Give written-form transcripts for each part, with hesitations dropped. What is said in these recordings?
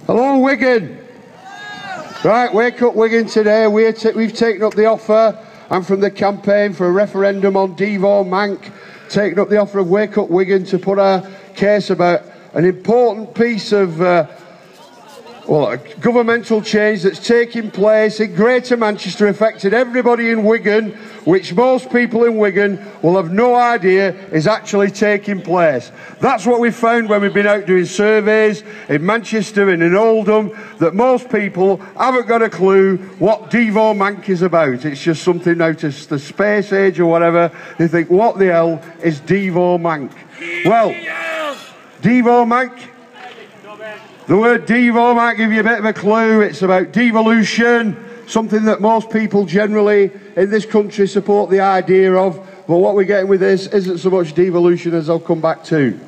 Hello, Wigan. Right, Wake Up Wigan today. We've taken up the offer. I'm from the campaign for a referendum on Devo Manc. Taken up the offer of Wake Up Wigan to put our case about an important piece of a governmental change that's taking place in Greater Manchester, affected everybody in Wigan, which most people in Wigan will have no idea is actually taking place. That's what we've found when we've been out doing surveys in Manchester and in Oldham, that most people haven't got a clue what Devo Manc is about. It's just something out of the space age or whatever. They think, what the hell is Devo Manc? Well, Devo Manc, the word Devo might give you a bit of a clue. It's about devolution, something that most people generally in this country support the idea of, but what we're getting with this isn't so much devolution, as I'll come back to.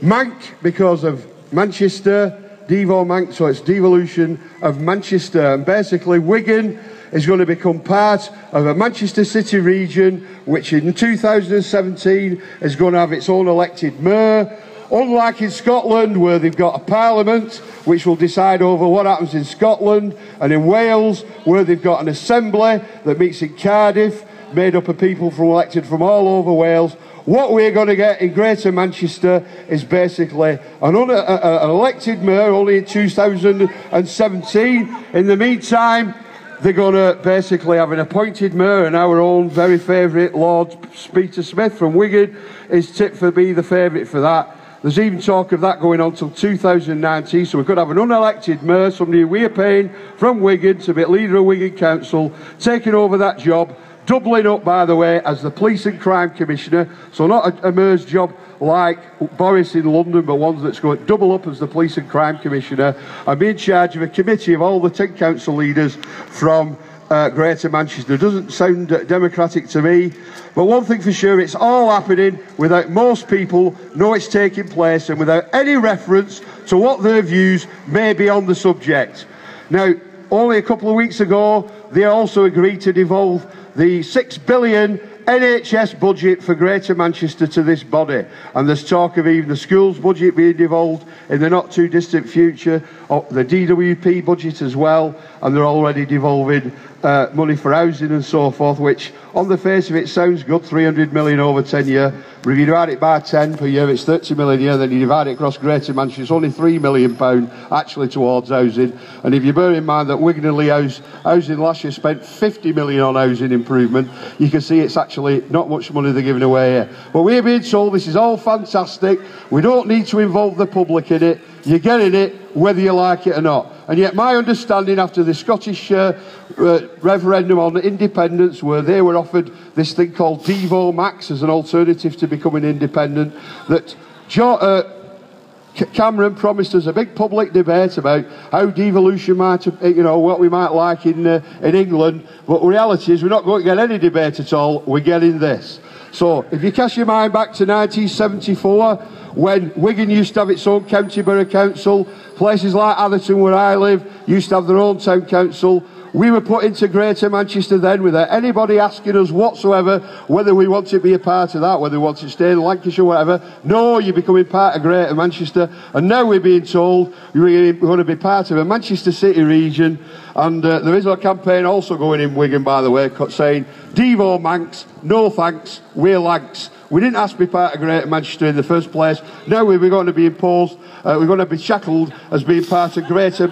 Manc, because of Manchester, Devo Manc, so it's devolution of Manchester, and basically Wigan is going to become part of a Manchester City region, which in 2017 is going to have its own elected mayor. Unlike in Scotland, where they've got a parliament which will decide over what happens in Scotland, and in Wales, where they've got an assembly that meets in Cardiff, made up of people elected from all over Wales, what we're going to get in Greater Manchester is basically an elected mayor only in 2017. In the meantime, they're going to basically have an appointed mayor, and our own very favourite Lord Peter Smith from Wigan is tipped for being the favourite for that. There's even talk of that going on till 2019, so we could have an unelected mayor, somebody we're paying from Wigan to be leader of Wigan Council, taking over that job, doubling up, by the way, as the Police and Crime Commissioner, so not a mayor's job like Boris in London, but one that's going to double up as the Police and Crime Commissioner, and be in charge of a committee of all the 10 council leaders from Greater Manchester. Doesn't sound democratic to me, but one thing for sure, it's all happening without most people know it's taking place, and without any reference to what their views may be on the subject. Now, only a couple of weeks ago, they also agreed to devolve the £6 billion NHS budget for Greater Manchester to this body, and there's talk of even the schools budget being devolved in the not too distant future, or the DWP budget as well, and they're already devolving money for housing and so forth, which on the face of it sounds good, 300 million over 10 years. But if you divide it by 10 per year, it's 30 million a year. Then you divide it across Greater Manchester, it's only £3 million actually towards housing. And if you bear in mind that Wigan and Lee Housing last year spent 50 million on housing improvement, you can see it's actually not much money they're giving away here. But we're being told this is all fantastic, we don't need to involve the public in it, you're getting it whether you like it or not. And yet my understanding after the Scottish referendum on independence, where they were offered this thing called Devo Manc as an alternative to becoming independent, that Cameron promised us a big public debate about how devolution might, what we might like in England, but the reality is we're not going to get any debate at all, we're getting this. So if you cast your mind back to 1974, when Wigan used to have its own county borough council, places like Atherton, where I live, used to have their own town council, we were put into Greater Manchester then without anybody asking us whatsoever whether we want to be a part of that, whether we want to stay in Lancashire, whatever. No, you're becoming part of Greater Manchester, and now we're being told we're going to be part of a Manchester City region. And there is a campaign also going in Wigan, by the way, saying Devo Mancs, no thanks, we're Lancs. We didn't ask to be part of Greater Manchester in the first place. Now we're going to be imposed, we're going to be shackled as being part of Greater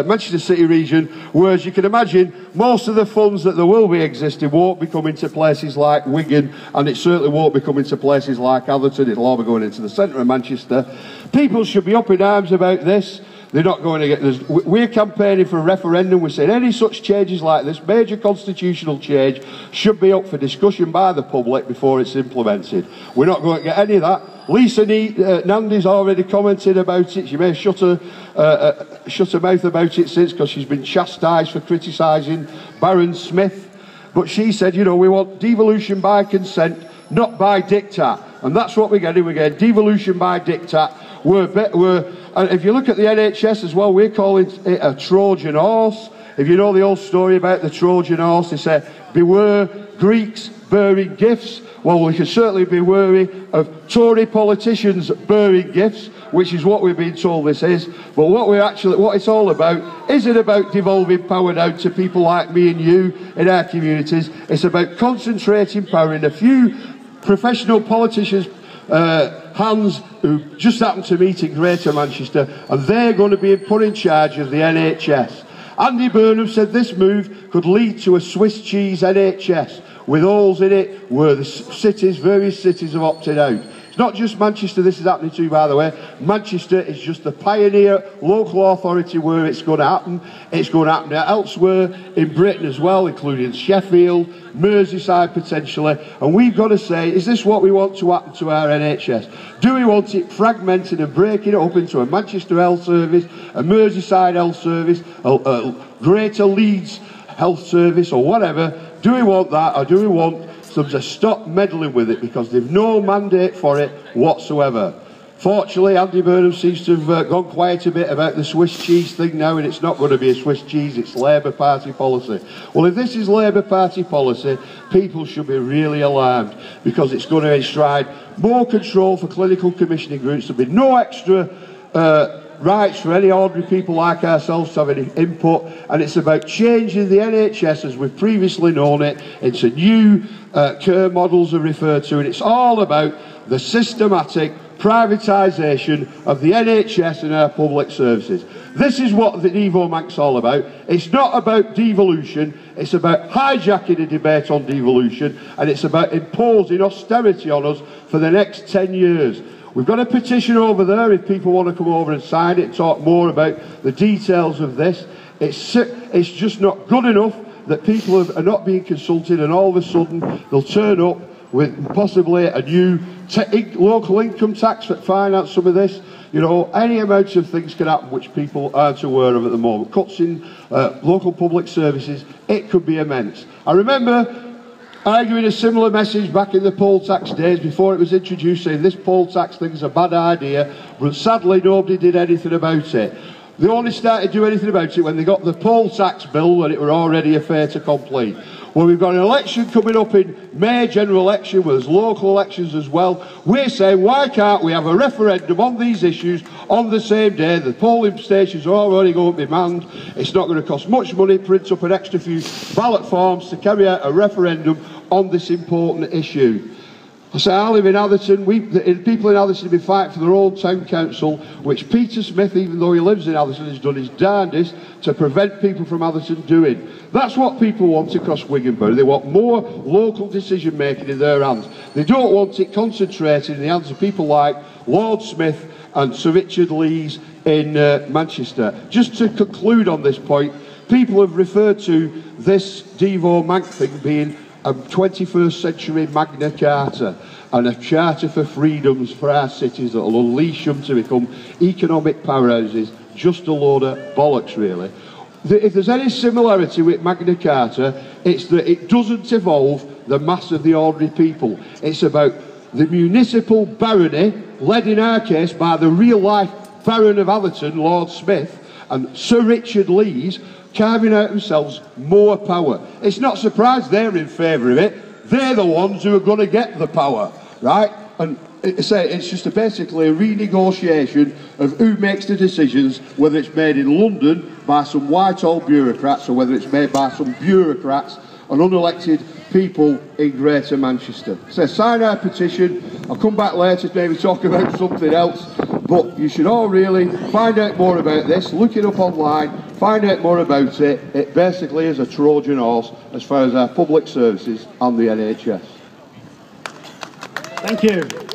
Manchester City region, whereas you can imagine most of the funds that there will be existing won't be coming to places like Wigan, and it certainly won't be coming to places like Atherton. It'll all be going into the centre of Manchester. People should be up in arms about this. They're not going to get this. We're campaigning for a referendum. We're saying any such changes like this, major constitutional change, should be up for discussion by the public before it's implemented. We're not going to get any of that. Lisa Nandy's already commented about it. She may shut her mouth about it since, because she's been chastised for criticising Baron Smith. But she said, we want devolution by consent, not by diktat. And that's what we're getting. We're getting devolution by diktat. And if you look at the NHS as well, we're calling it a Trojan horse. If you know the old story about the Trojan horse, they say, beware Greeks bearing gifts. Well, we can certainly be wary of Tory politicians bearing gifts, which is what we've been told this is. But what it's all about isn't about devolving power down to people like me and you in our communities. It's about concentrating power in a few professional politicians' hands who just happen to meet in Greater Manchester, and they're going to be put in charge of the NHS. Andy Burnham said this move could lead to a Swiss cheese NHS with holes in it where the various cities have opted out. It's not just Manchester this is happening to, by the way. Manchester is just the pioneer local authority where it's going to happen. It's going to happen elsewhere in Britain as well, including Sheffield, Merseyside potentially. And we've got to say, is this what we want to happen to our NHS? Do we want it fragmented and breaking it up into a Manchester Health Service, a Merseyside Health Service, a Greater Leeds Health Service or whatever? Do we want that, or do we want them to stop meddling with it because they've no mandate for it whatsoever? Fortunately, Andy Burnham seems to have gone quiet a bit about the Swiss cheese thing now, and it's not going to be a Swiss cheese, it's Labour Party policy. Well, if this is Labour Party policy, people should be really alarmed, because it's going to enshrine more control for clinical commissioning groups. There'll be no extra rights for any ordinary people like ourselves to have any input, and it's about changing the NHS as we've previously known it into new care models are referred to, and it's all about the systematic privatisation of the NHS and our public services. This is what the Devo Manc's all about. It's not about devolution, it's about hijacking a debate on devolution, and it's about imposing austerity on us for the next 10 years. We've got a petition over there if people want to come over and sign it and talk more about the details of this. It's just not good enough that people are not being consulted, and all of a sudden they'll turn up with possibly a new local income tax that finance some of this. You know, any amount of things can happen which people aren't aware of at the moment. Cuts in local public services, it could be immense. I remember arguing a similar message back in the poll tax days before it was introduced, saying this poll tax thing is a bad idea, but sadly nobody did anything about it. They only started to do anything about it when they got the poll tax bill and it were already a fait accompli. Well, we've got an election coming up in May, general election, where there's local elections as well. We're saying, why can't we have a referendum on these issues on the same day? The polling stations are already going to be manned. It's not going to cost much money, print up an extra few ballot forms to carry out a referendum on this important issue. I say, I live in Atherton. People in Atherton have been fighting for their own town council, which Peter Smith, even though he lives in Atherton, has done his darndest to prevent people from Atherton doing. That's what people want across Wigan. They want more local decision making in their hands. They don't want it concentrated in the hands of people like Lord Smith and Sir Richard Lees in Manchester. Just to conclude on this point, people have referred to this Devo Manc thing being a 21st century Magna Carta and a charter for freedoms for our cities that will unleash them to become economic powerhouses. Just a load of bollocks, really. If there's any similarity with Magna Carta, it's that it doesn't involve the mass of the ordinary people. It's about the municipal barony, led in our case by the real-life Baron of Atherton, Lord Smith, and Sir Richard Lees, carving out themselves more power. It's not surprised they're in favour of it. They're the ones who are going to get the power, right? And it's just basically a renegotiation of who makes the decisions, whether it's made in London by some Whitehall bureaucrats or whether it's made by some bureaucrats and unelected people in Greater Manchester. So sign our petition. I'll come back later to maybe talk about something else, but you should all really find out more about this, look it up online, find out more about it. It basically is a Trojan horse as far as our public services and the NHS. Thank you.